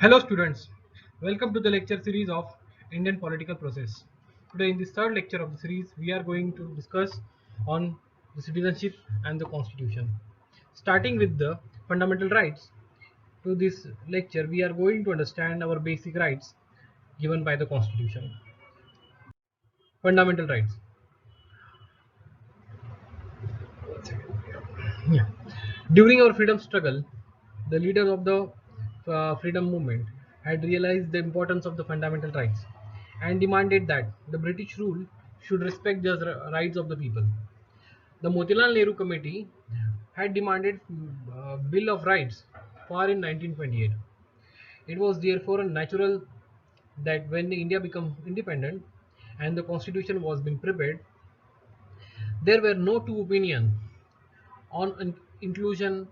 Hello students, welcome to the lecture series of Indian political process. Today in this third lecture of the series we are going to discuss on the citizenship and the constitution. Starting with the fundamental rights, to this lecture we are going to understand our basic rights given by the constitution. Fundamental rights. Yeah. During our freedom struggle, the leaders of the freedom movement had realized the importance of the fundamental rights and demanded that the British rule should respect the rights of the people. The Motilal Nehru Committee had demanded Bill of Rights for in 1928. It was therefore natural that when India became independent and the constitution was being prepared, there were no two opinions on inclusion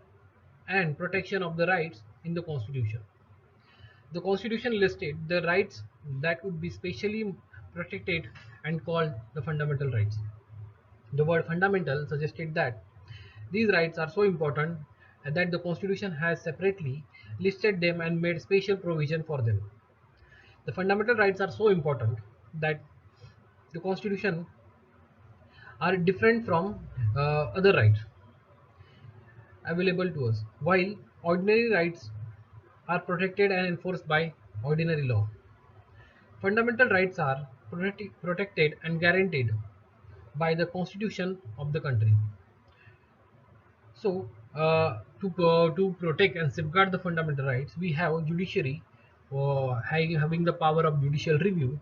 and protection of the rights in the Constitution. The Constitution listed the rights that would be specially protected and called the fundamental rights. The word fundamental suggested that these rights are so important that the Constitution has separately listed them and made special provision for them. The fundamental rights are so important that the Constitution are different from other rights available to us, while ordinary rights are protected and enforced by ordinary law. Fundamental rights are protected and guaranteed by the constitution of the country. So, to protect and safeguard the fundamental rights, we have judiciary, having the power of judicial review,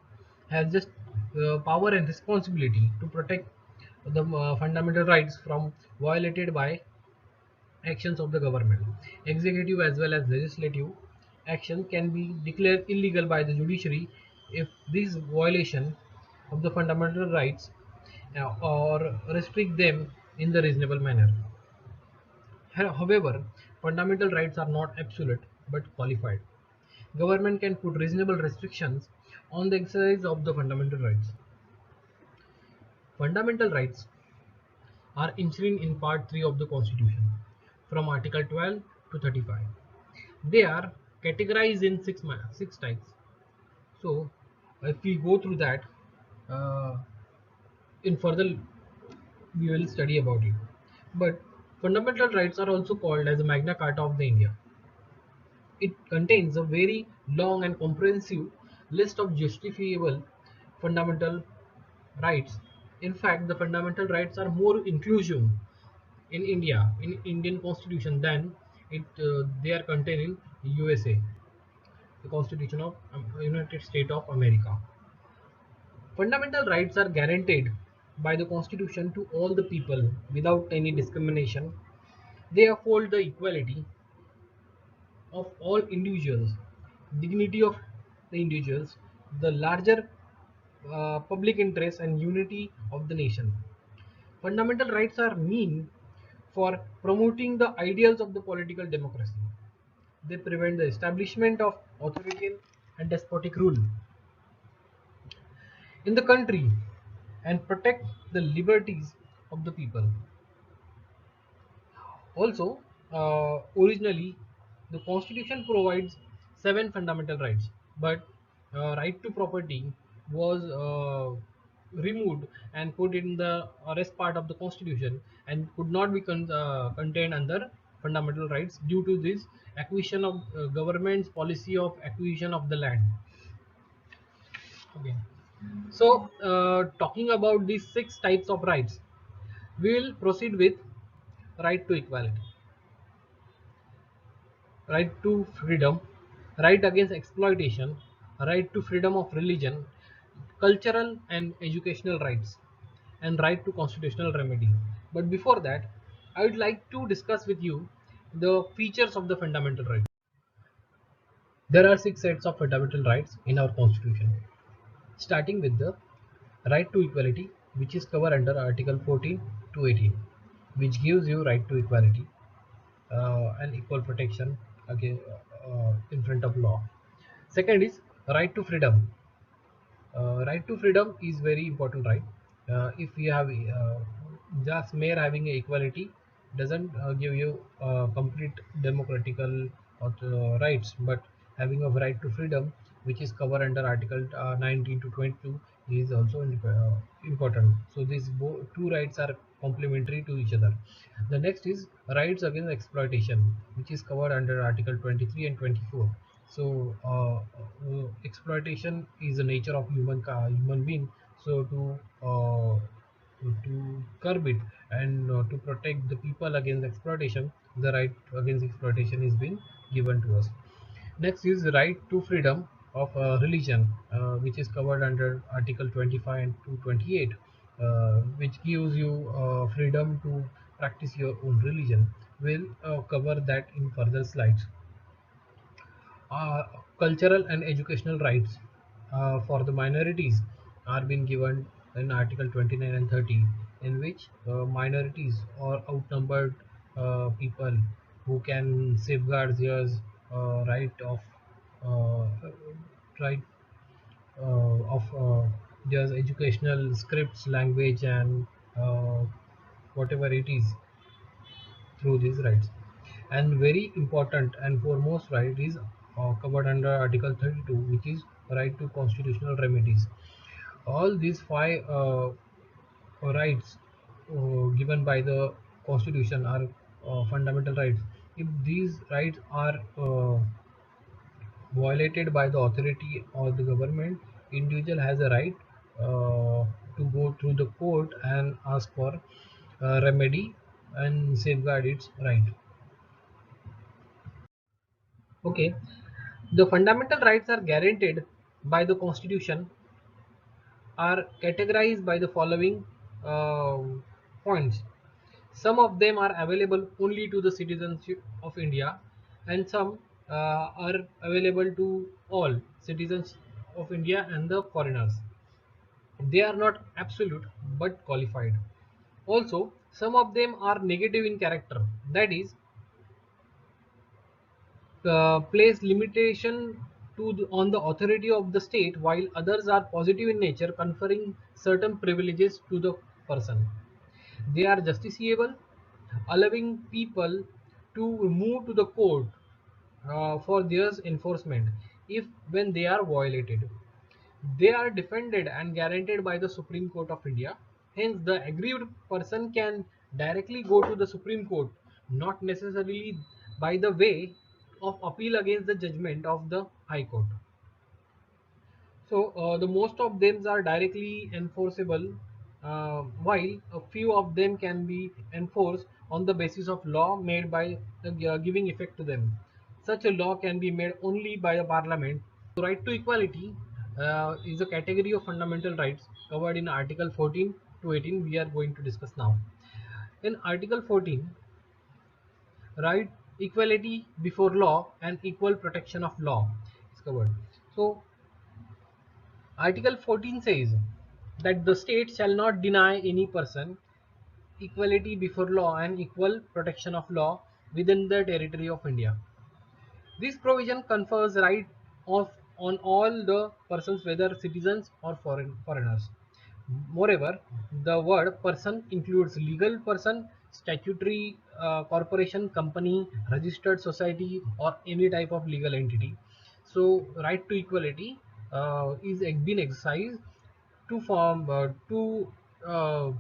has just power and responsibility to protect the fundamental rights from violated by actions of the government. Executive as well as legislative action can be declared illegal by the judiciary if this violation of the fundamental rights or restrict them in the reasonable manner. However, fundamental rights are not absolute but qualified. Government can put reasonable restrictions on the exercise of the fundamental rights. Fundamental rights are enshrined in Part 3 of the Constitution, from Article 12 to 35. They are categorized in six types. So, if we go through that, uh, in further we will study about it. But fundamental rights are also called as the Magna Carta of the India. It contains a very long and comprehensive list of justifiable fundamental rights. In fact, the fundamental rights are more inclusive in India, in Indian Constitution, than they are contained in USA, the Constitution of United States of America. Fundamental rights are guaranteed by the Constitution to all the people without any discrimination. They uphold the equality of all individuals, dignity of the individuals, the larger public interest and unity of the nation. Fundamental rights are mean for promoting the ideals of the political democracy. They prevent the establishment of authoritarian and despotic rule in the country and protect the liberties of the people. Also, originally, the Constitution provides seven fundamental rights, but right to property was removed and put in the rest part of the Constitution and could not be contained under fundamental rights due to this acquisition of government's policy of acquisition of the land. Okay. So, talking about these six types of rights, we will proceed with right to equality, right to freedom, right against exploitation, right to freedom of religion, cultural and educational rights, and right to constitutional remedy. But before that, I would like to discuss with you the features of the fundamental rights. There are six sets of fundamental rights in our constitution, starting with the right to equality, which is covered under Article 14 to 18, which gives you right to equality and equal protection again in front of law. Second is right to freedom. Right to freedom is very important right. If you have just mere having equality doesn't give you complete democratical rights, but having a right to freedom, which is covered under Article 19 to 22, is also important. So these two rights are complementary to each other. The next is rights against exploitation, which is covered under Article 23 and 24. So exploitation is the nature of human being. So to curb it and to protect the people against exploitation, the right against exploitation is being given to us. Next is the right to freedom of religion, which is covered under Article 25 and 228, which gives you freedom to practice your own religion. We'll cover that in further slides. uh, Cultural and educational rights for the minorities are being given in Article 29 and 30, in which minorities or outnumbered people who can safeguard their right of uh, right of their educational scripts, language, and uh, whatever it is through these rights. And very important and foremost right is covered under Article 32, which is right to constitutional remedies. All these five rights given by the constitution are fundamental rights. If these rights are violated by the authority or the government, individual has a right to go through the court and ask for remedy and safeguard its right. Okay, the fundamental rights are guaranteed by the Constitution are categorized by the following points. Some of them are available only to the citizens of India, and some are available to all citizens of India and the foreigners. They are not absolute but qualified. Also, some of them are negative in character, that is, place limitation on the authority of the state, while others are positive in nature, conferring certain privileges to the person. They are justiciable, allowing people to move to the court for their enforcement if when they are violated. They are defended and guaranteed by the Supreme Court of India. Hence, the aggrieved person can directly go to the Supreme Court, not necessarily by the way of appeal against the judgment of the High Court. So, the most of them are directly enforceable, while a few of them can be enforced on the basis of law made by giving effect to them. Such a law can be made only by a parliament. So right to equality is a category of fundamental rights covered in Article 14 to 18. We are going to discuss now. In Article 14, right, equality before law and equal protection of law is covered. So Article 14 says that the state shall not deny any person equality before law and equal protection of law within the territory of India. This provision confers right of on all the persons, whether citizens or foreigners. Moreover, the word person includes legal person, statutory corporation, company, registered society, or any type of legal entity. So, right to equality is been exercised to form to uh,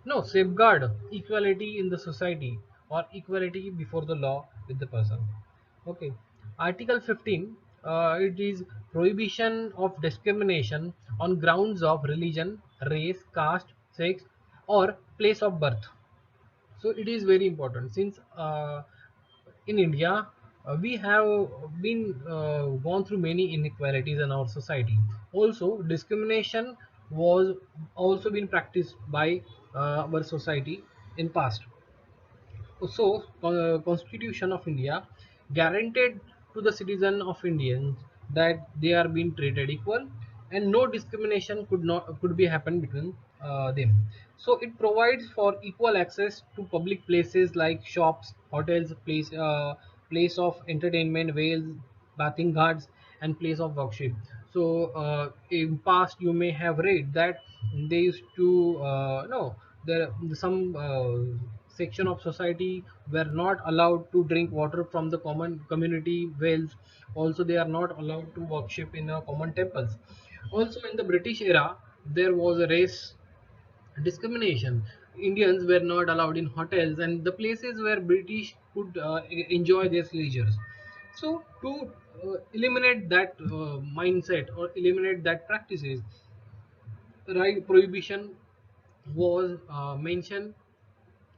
no safeguard equality in the society or equality before the law with the person. Okay, Article 15, it is prohibition of discrimination on grounds of religion, race, caste, sex, or place of birth. So it is very important since in India we have been gone through many inequalities in our society. Also, discrimination was also been practiced by our society in past. So, Constitution of India guaranteed to the citizen of Indians that they are being treated equal and no discrimination could be happen between them. So it provides for equal access to public places like shops, hotels, place of entertainment, whales, bathing ghats, and place of worship. So in past you may have read that they used to no there some section of society were not allowed to drink water from the common community wells. Also, they are not allowed to worship in common temples. Also, in the British era, there was a race discrimination. Indians were not allowed in hotels and the places where British could enjoy their leisures. So, to eliminate that mindset or eliminate that practices, right prohibition was mentioned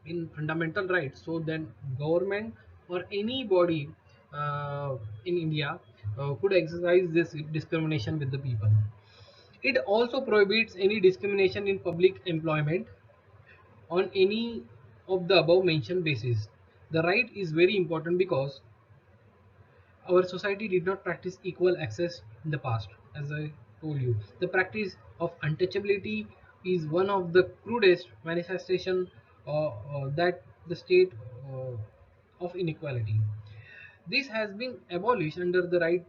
in fundamental rights. So then government or anybody in India could exercise this discrimination with the people. It also prohibits any discrimination in public employment on any of the above mentioned basis. The right is very important because our society did not practice equal access in the past. As I told you, the practice of untouchability is one of the crudest manifestation that the state of inequality. This has been abolished under the right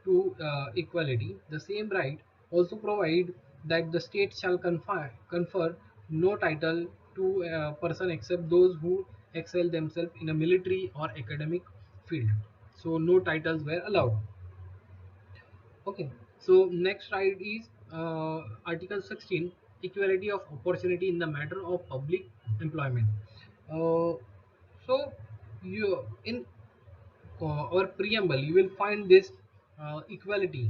to equality. The same right also provide that the state shall confer no title to a person except those who excel themselves in a military or academic field. So no titles were allowed. Okay, so next right is Article 16, equality of opportunity in the matter of public employment. Uh, so you in our preamble you will find this equality,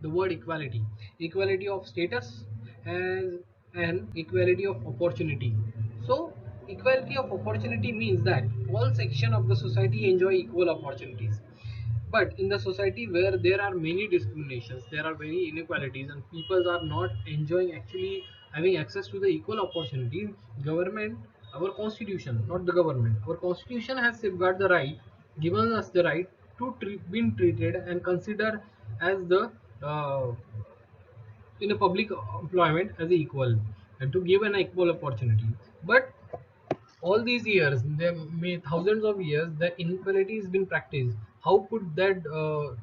the word equality, equality of status as and equality of opportunity. So equality of opportunity means that all section of the society enjoy equal opportunities. But in the society where there are many discriminations, there are many inequalities, and people are not enjoying actually having access to the equal opportunity, government, our constitution, not the government, our constitution has safeguarded the right, given us the right to being treated and considered as the uh, in a public employment as equal and to give an equal opportunity. But all these years, there may thousands of years, the inequality has been practiced. How could that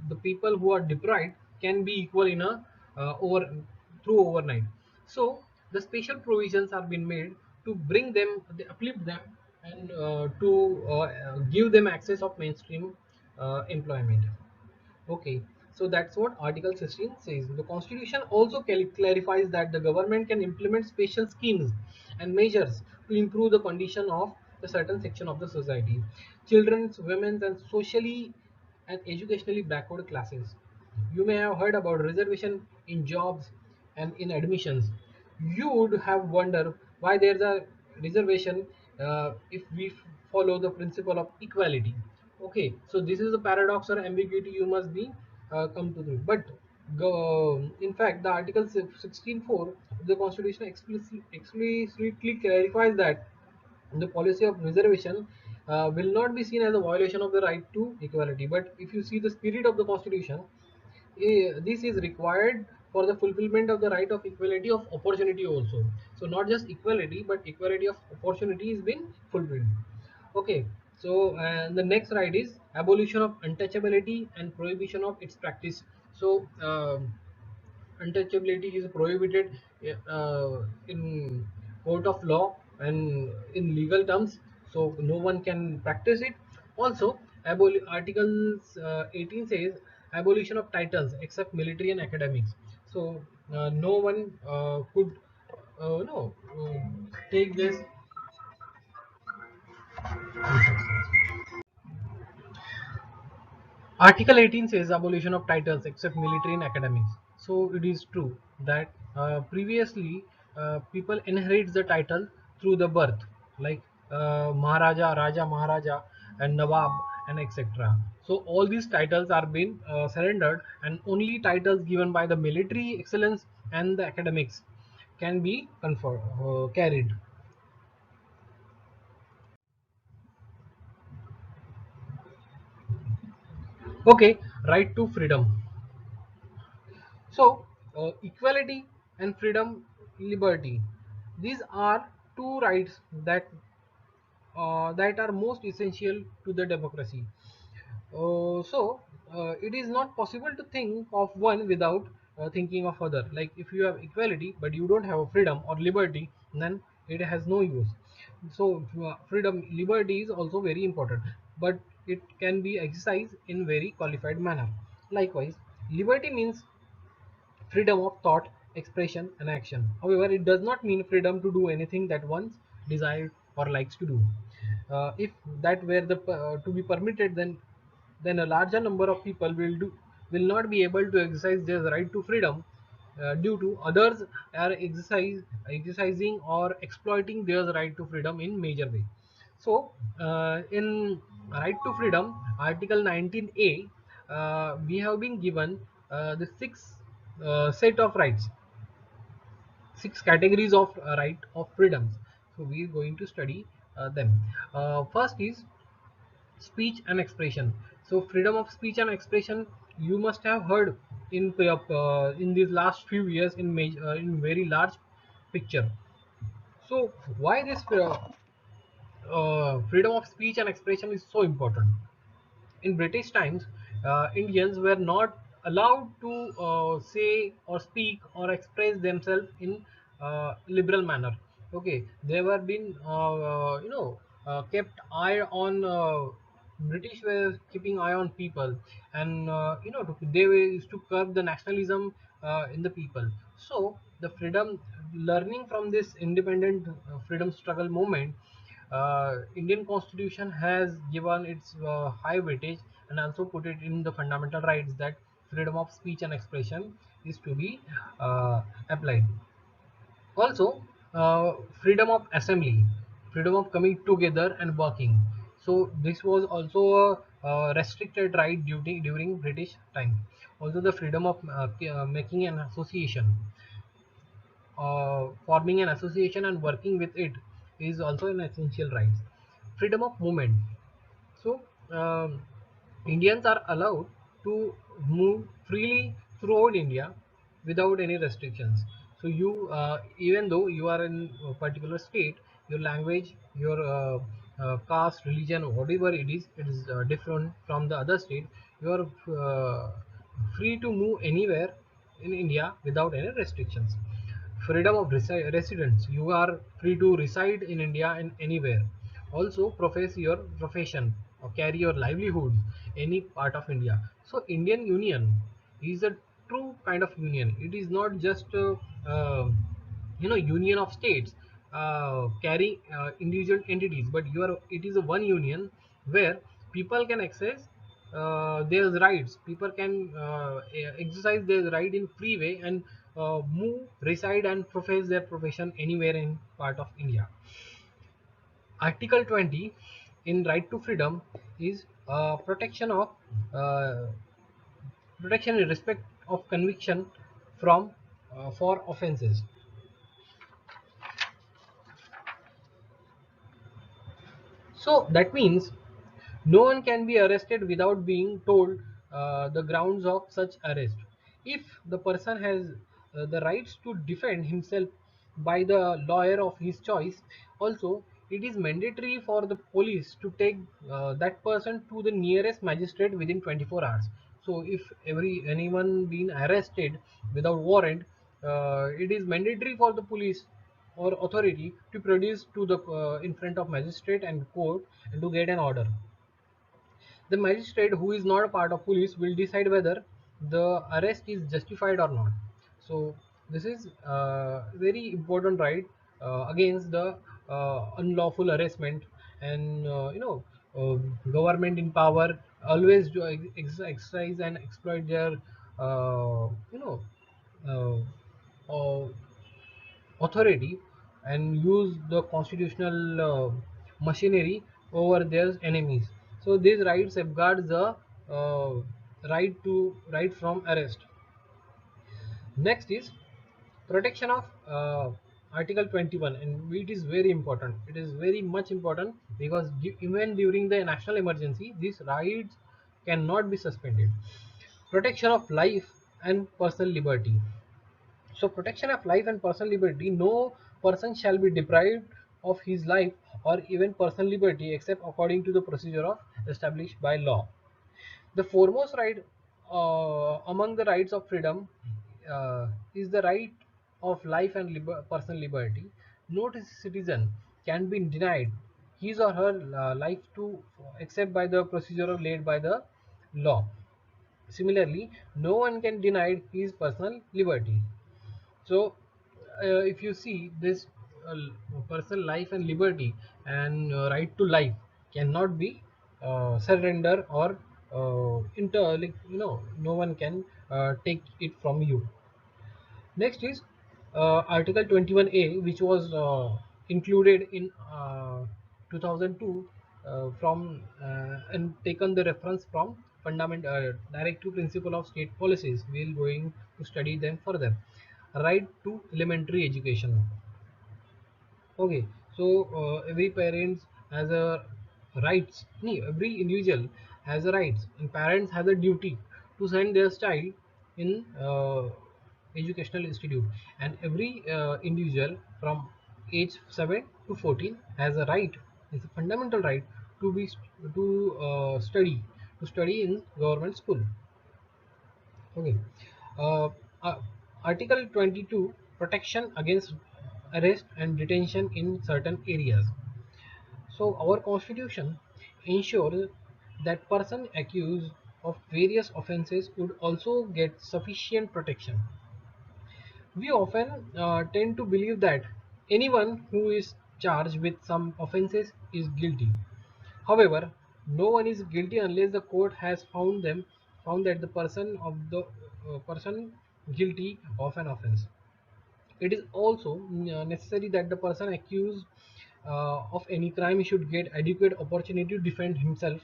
the people who are deprived can be equal in a over through overnight? So the special provisions are being made to bring them, they uplift them, and to give them access of mainstream employment. Okay, so that's what Article 16 says. The Constitution also clarifies that the government can implement special schemes and measures to improve the condition of a certain section of the society, children's, women's, and socially and educationally backward classes. You may have heard about reservation in jobs and in admissions. You would have wondered why there's a reservation if we follow the principle of equality. Okay, so this is a paradox or ambiguity you must be come to know. But in fact, the Article 16.4 of the Constitution explicitly clarifies that the policy of reservation will not be seen as a violation of the right to equality. But if you see the spirit of the Constitution, this is required for the fulfillment of the right of equality of opportunity also. So not just equality, but equality of opportunity is being fulfilled. Okay, so the next right is abolition of untouchability and prohibition of its practice. So untouchability is prohibited in court of law and in legal terms, so no one can practice it. Also, articles 18 says abolition of titles except military and academics. So no one could no take this. Article 18 says abolition of titles except military and academics. So it is true that previously people inherit the title through the birth, like Maharaja, Raja, Maharaja, and Nawab, and etc. So all these titles are being surrendered, and only titles given by the military excellence and the academics can be carried. Okay, right to freedom. So, equality and freedom, liberty. These are two rights that are most essential to the democracy. It is not possible to think of one without thinking of other. Like if you have equality but you don't have a freedom or liberty, then it has no use. So freedom, liberty is also very important, but it can be exercised in very qualified manner. Likewise, liberty means freedom of thought, expression, and action. However, it does not mean freedom to do anything that one desires or likes to do. If that were to be permitted, then a larger number of people will not be able to exercise their right to freedom due to others are exercising or exploiting their right to freedom in major way. So, in right to freedom, Article 19A, we have been given the six set of rights, six categories of right of freedoms. So, we are going to study them. First is speech and expression. So, freedom of speech and expression, you must have heard in these last few years in very large picture. So, why this freedom of speech and expression is so important? In British times, Indians were not allowed to say or speak or express themselves in liberal manner. Okay, they were being kept eye on. British were keeping eye on people, and they used to curb the nationalism in the people. So the freedom, learning from this independent freedom struggle movement, Indian Constitution has given its high weightage and also put it in the fundamental rights that freedom of speech and expression is to be applied. Also, freedom of assembly, freedom of coming together and working. So this was also a restricted right during British time. Also, the freedom of making an association, forming an association and working with it is also an essential right. Freedom of movement. So Indians are allowed to move freely throughout India without any restrictions. So you, even though you are in a particular state, your language, your caste, religion, whatever it is different from the other state. You are free to move anywhere in India without any restrictions. Freedom of residence, you are free to reside in India and anywhere. Also profess your profession or carry your livelihood any part of India. So Indian Union is a true kind of union. It is not just union of states carrying individual entities, but it is a one union where people can access their rights. People can exercise their right in free way and move, reside, and profess their profession anywhere in part of India. Article 20 in right to freedom is uh, protection in respect of conviction from for offences. So that means no one can be arrested without being told the grounds of such arrest. If the person has the rights to defend himself by the lawyer of his choice, also it is mandatory for the police to take that person to the nearest magistrate within 24 hours. So if anyone being arrested without warrant, it is mandatory for the police or authority to produce to the in front of magistrate and court and to get an order. The magistrate, who is not a part of police, will decide whether the arrest is justified or not. So this is very important right against the unlawful harassment, and government in power always exercise and exploit their uh, you know uh, authority and use the constitutional machinery over their enemies. So this right safeguards the uh, right from arrest. Next is protection of Article 21, and it is very important. It is very much important because even during the national emergency, these rights cannot be suspended. Protection of life and personal liberty. So, protection of life and personal liberty, no person shall be deprived of his life or even personal liberty except according to the procedure of established by law. The foremost right among the rights of freedom is the right of life and personal liberty. No citizen can be denied his or her life to except by the procedure laid by the law. Similarly, no one can deny his personal liberty. So, if you see this personal life and liberty and right to life cannot be surrender or like no one can take it from you. Next is Article 21A, which was included in 2002 and taken the reference from directive principle of state policies. We'll going to study them further. Right to elementary education. Okay, so every parent has a rights. No, every individual has a rights, and parents has a duty to send their child in educational institute. And every individual from age 7 to 14 has a right. It's a fundamental right to be to study in government school. Okay. Uh, uh, Article 22 protection against arrest and detention in certain areas. So our constitution ensures that person accused of various offences would also get sufficient protection. We often tend to believe that anyone who is charged with some offences is guilty. However, no one is guilty unless the court has found that the person guilty of an offense. It is also necessary that the person accused of any crime should get adequate opportunity to defend himself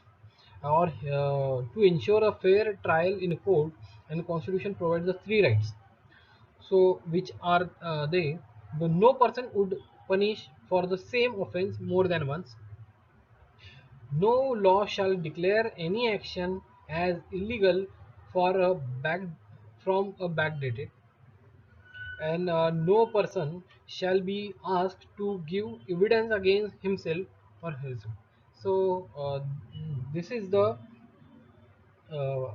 or to ensure a fair trial in a court, and the constitution provides the three rights. So which are they? The no person would punish for the same offense more than once. No law shall declare any action as illegal for a back from a backdated, and no person shall be asked to give evidence against himself or herself. So this is the uh,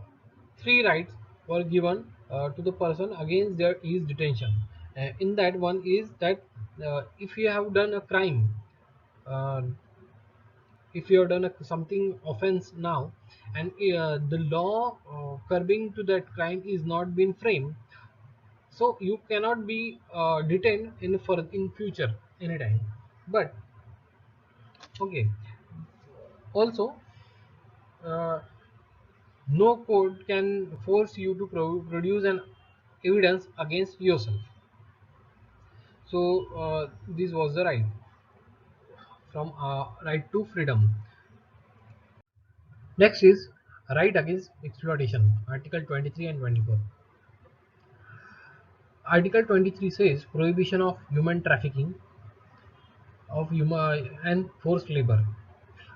three rights were given to the person against their his detention. In that one is that if you have done a crime, uh, if you have done something offense now, and the law curbing to that crime is not been framed, so you cannot be detained in future anytime. But okay, also uh, no court can force you to produce an evidence against yourself. So this was the right from right to freedom. Next is right against exploitation, Article 23 and 24. Article 23 says prohibition of human trafficking of human and forced labor.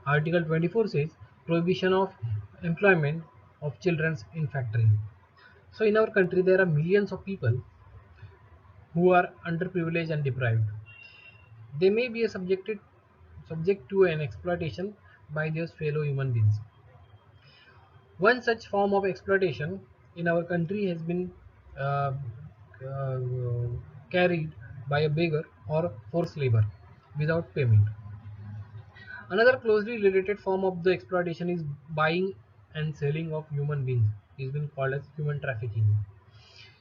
Article 24 says prohibition of employment of children in factory. So in our country there are millions of people who are underprivileged and deprived. They may be subject to an exploitation by their fellow human beings. One such form of exploitation in our country has been uh, uh, carried by a beggar or forced labor without payment. Another closely related form of the exploitation is buying and selling of human beings. It has been called as human trafficking.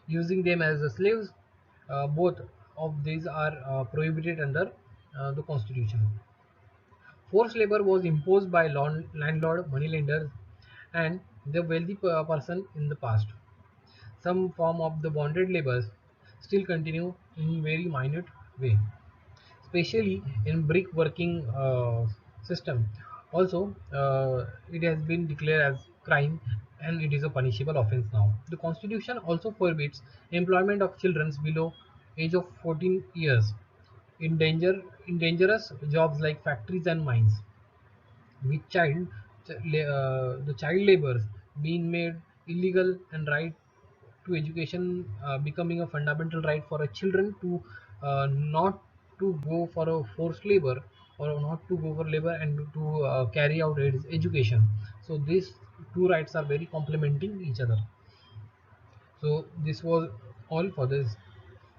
Using them as slaves, both of these are prohibited under the constitution. Forced labor was imposed by landlord, moneylenders, and the wealthy person in the past. Some form of the bonded labors still continue in very minute way, especially in brick working system. Also, it has been declared as crime and it is a punishable offense now. The constitution also forbids employment of children below age of 14 years in dangerous jobs like factories and mines. With the child labors being made illegal and right to education becoming a fundamental right for a children to not to go for a forced labor or not to go for labor and to carry out its education. So these two rights are very complementing each other. So this was all for this.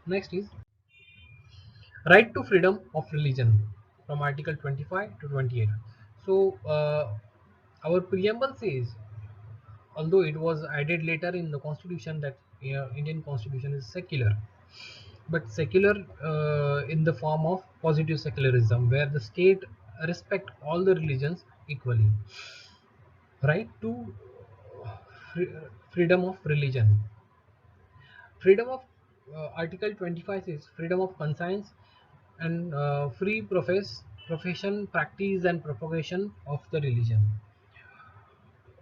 Next is right to freedom of religion. from Article 25 to 28. So our preamble says, although it was added later in the constitution, that Indian constitution is secular, but secular in the form of positive secularism, where the state respect all the religions equally. Right to freedom of religion. Freedom of Article 25 says freedom of conscience and free profession, practice and propagation of the religion.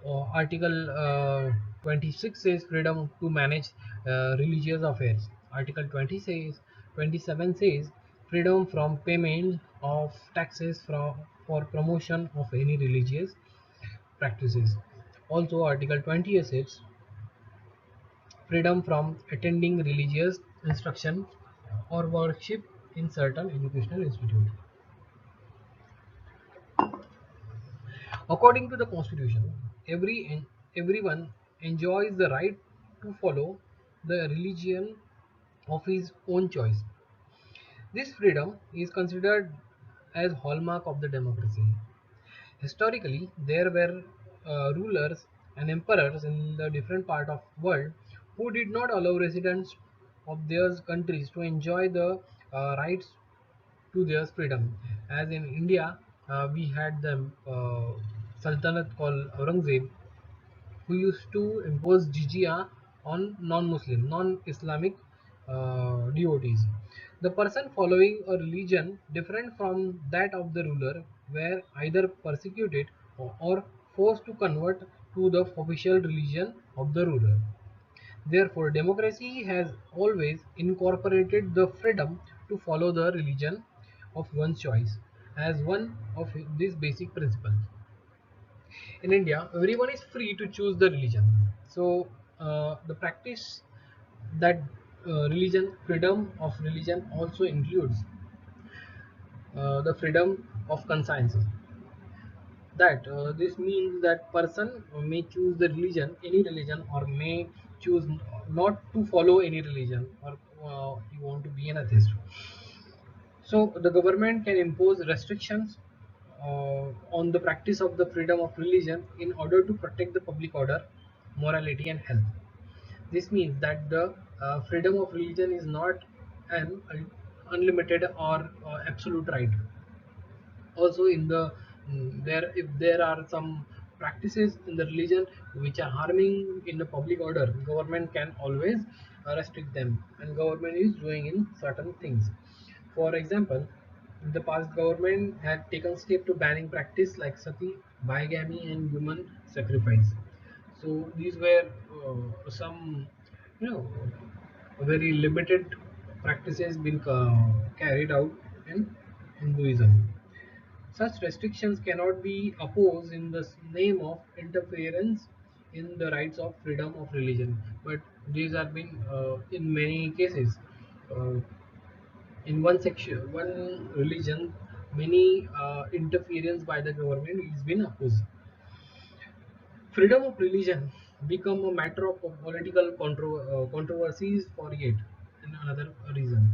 Article 26 says freedom to manage religious affairs. Article 27 says freedom from payment of taxes for promotion of any religious practices. Also, Article 28 says freedom from attending religious instruction or worship in certain educational institutes. According to the Constitution, everyone enjoys the right to follow the religion of his own choice. This freedom is considered as hallmark of the democracy. Historically, there were rulers and emperors in the different part of world who did not allow residents of their countries to enjoy the rights to their freedom. As in India, we had the Sultanate called Aurangzeb, who used to impose jizya on non-Muslim, non-Islamic devotees. The person following a religion different from that of the ruler were either persecuted or forced to convert to the official religion of the ruler. Therefore, democracy has always incorporated the freedom to follow the religion of one's choice as one of these basic principles. In India, everyone is free to choose the religion. So, the practice that freedom of religion also includes the freedom of conscience. That this means that person may choose the religion, any religion, or may choose not to follow any religion, or you want to be an atheist. So the government can impose restrictions on the practice of the freedom of religion in order to protect the public order, morality, and health. This means that the freedom of religion is not an unlimited or absolute right. Also, in the there if there are some practices in the religion which are harming in the public order, government can always restrict them, and government is doing in certain things. For example, in the past, government had taken step to banning practice like sati, bigamy, and human sacrifice. So these were some, you know, very limited practices being carried out in Hinduism. Such restrictions cannot be opposed in the name of interference in the rights of freedom of religion. But these have been in many cases. Uh, in one section, one religion, many interference by the government is been opposed. Freedom of religion become a matter of political controversies for yet another reason.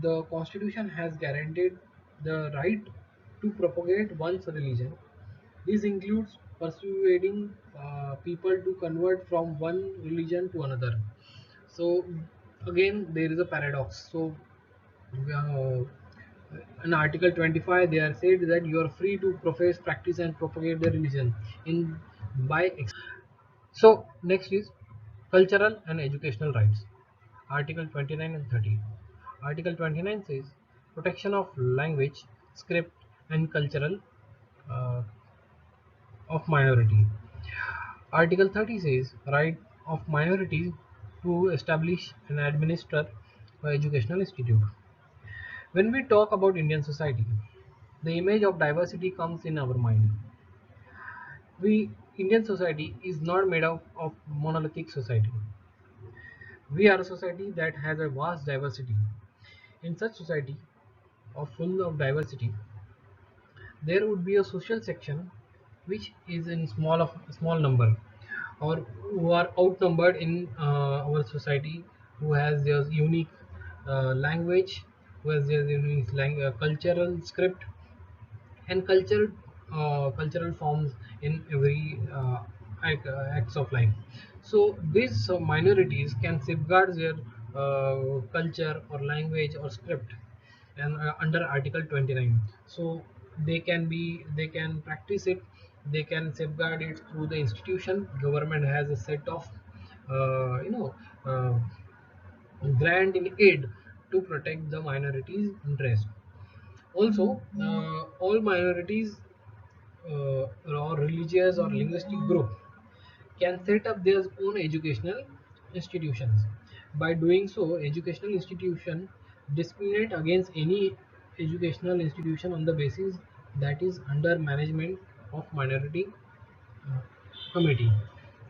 The constitution has guaranteed the right to propagate one's religion. This includes persuading people to convert from one religion to another. So again, there is a paradox. So uh, in Article 25, they are said that you are free to profess, practice, and propagate the religion in by. So next is cultural and educational rights. Article 29 and 30. Article 29 says protection of language, script, and cultural uh, of minority. Article 30 says right of minorities to establish and administer educational institute. When we talk about Indian society, the image of diversity comes in our mind. We Indian society is not made up of monolithic society. We are a society that has a vast diversity. In such society of full of diversity, there would be a social section which is in small number, or who are outnumbered in our society, who has their unique language, who has their unique cultural script, and cultural forms in every acts of life. So these minorities can safeguard their culture or language or script and under article 29. So they can practice it, they can safeguard it through the institution. Government has a set of uh, grant in aid to protect the minorities interest. Also, all minorities or religious or linguistic group can set up their own educational institutions. By doing so, educational institution discriminate against any educational institution on the basis that is under management of minority uh, committee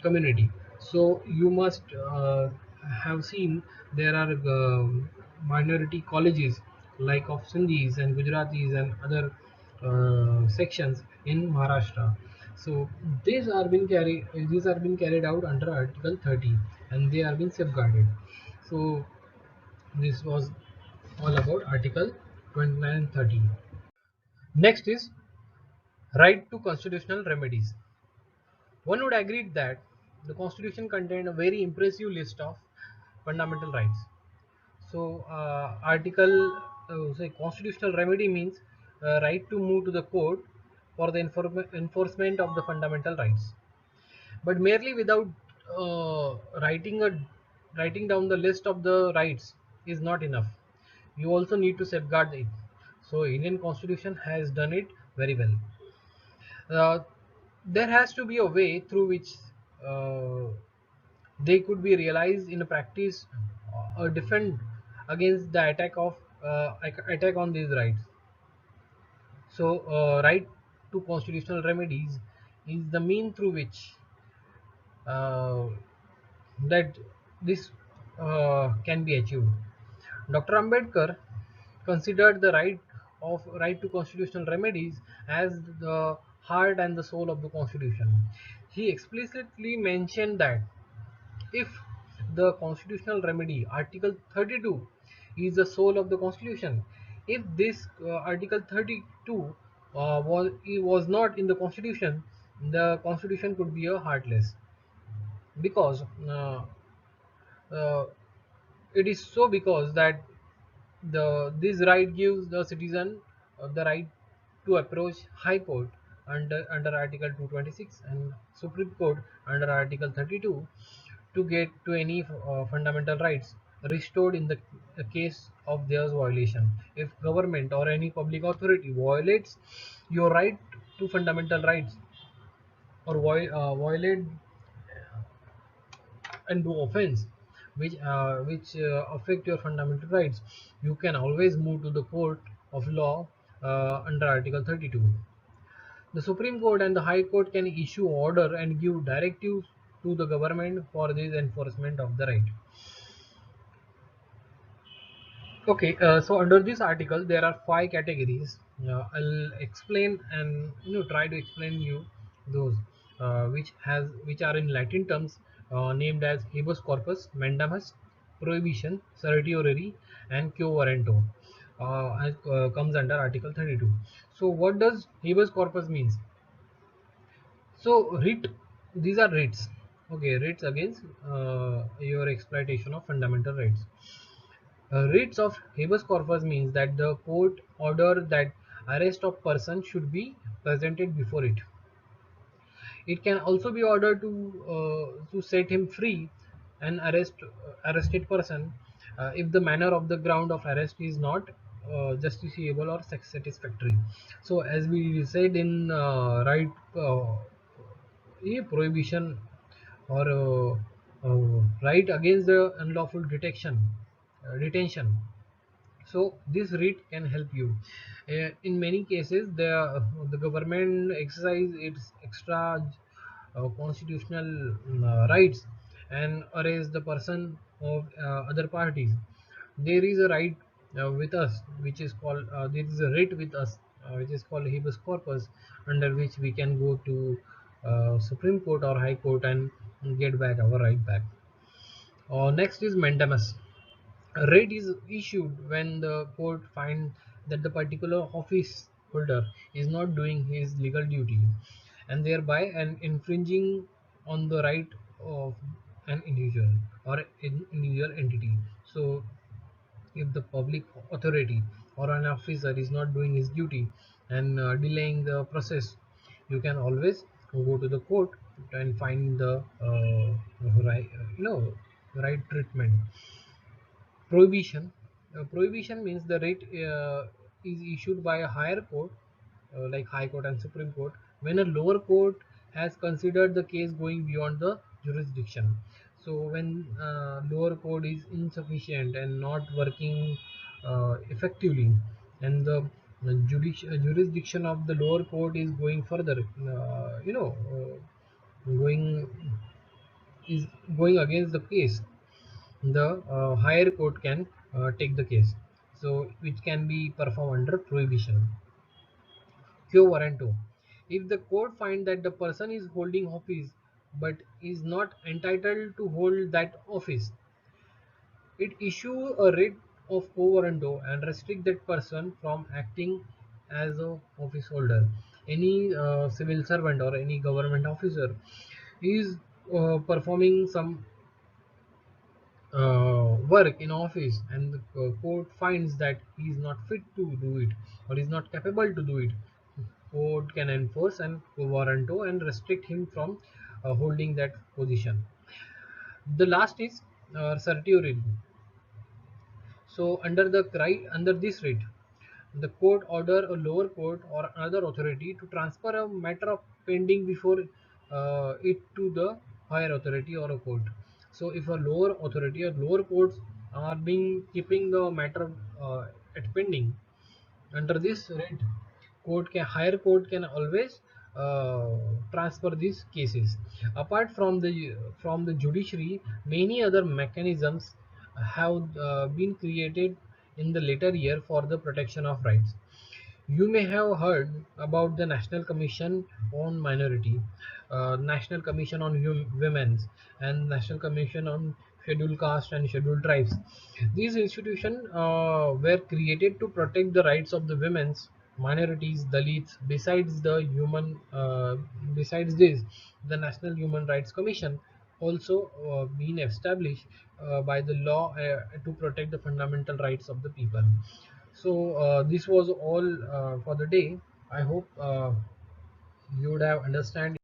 community. So you must have seen there are minority colleges like of Sindhis and Gujaratis and other sections in Maharashtra. So these are being carried out under Article 30 and they are being safeguarded. So this was all about Article 29 and 30. Next is right to constitutional remedies. One would agree that the Constitution contained a very impressive list of fundamental rights. So, say constitutional remedy means right to move to the court for the enforcement of the fundamental rights. But merely without uh, writing a writing down the list of the rights is not enough. You also need to safeguard it. So, Indian Constitution has done it very well. Uh, there has to be a way through which uh, they could be realized in a practice or defend against the attack on these rights. So, right to constitutional remedies is the mean through which uh, that this can be achieved. Dr. Ambedkar considered the right to constitutional remedies as the heart and the soul of the constitution. He explicitly mentioned that if the constitutional remedy, Article 32, is the soul of the Constitution, if this Article 32 was not in the Constitution, the Constitution could be a heartless because uh, it is so because that the this right gives the citizen the right to approach High Court under Article 226 and Supreme Court under Article 32 to get to any fundamental rights restored in the case of their violation. If government or any public authority violates your right to fundamental rights or violate and do offense which affect your fundamental rights, you can always move to the court of law under Article 32. The Supreme Court and the High Court can issue order and give directives to the government for this enforcement of the right. Okay, so under this article there are five categories. I'll explain and try to explain you those which are in Latin terms named as habeas corpus, mandamus, prohibition, certiorari, and quo warranto. Comes under Article 32. So what does habeas corpus means? So writ, these are writs. Okay, writs against your exploitation of fundamental rights. Writs of habeas corpus means that the court order that arrest of person should be presented before it. It can also be ordered to set him free and arrested person if the manner of the ground of arrest is not justiciable or satisfactory. So as we said in prohibition or right against the unlawful detention. So this writ can help you. In many cases, the government exercise its extra constitutional rights and arrest the person of other parties. There is a right with us, which is called there is a writ with us, which is called habeas corpus, under which we can go to Supreme Court or High Court and get back our right back. Next is mandamus. A writ is issued when the court finds that the particular office holder is not doing his legal duty, and thereby an infringing on the right of an individual or an individual entity. So if the public authority or an officer is not doing his duty and delaying the process, you can always go to the court and find the right, right treatment. Prohibition means the writ is issued by a higher court, like High Court and Supreme Court, when a lower court has considered the case going beyond the jurisdiction. So when lower court is insufficient and not working effectively, and the jurisdiction of the lower court is going further, going is going against the case, the higher court can take the case, so which can be performed under prohibition. Quo warranto: if the court finds that the person is holding office but is not entitled to hold that office, it issue a writ of quo warranto and restrict that person from acting as a office holder. Any civil servant or any government officer is performing some work in office, and the court finds that he is not fit to do it or is not capable to do it, court can enforce an warranto and restrict him from holding that position. The last is certiorari. So under this right, the court order a lower court or another authority to transfer a matter of pending before it to the higher authority or a court. So if a lower authority or lower courts are being keeping the matter at pending, under this right, higher court can always transfer these cases. Apart from the judiciary, many other mechanisms have been created in the later year for the protection of rights. You may have heard about the National Commission on Minority, National Commission on Women's, and National Commission on Scheduled Caste and Scheduled Tribes. These institutions were created to protect the rights of the women's, minorities, Dalits. Besides this, the National Human Rights Commission also been established by the law to protect the fundamental rights of the people. So this was all for the day. I hope you would have understand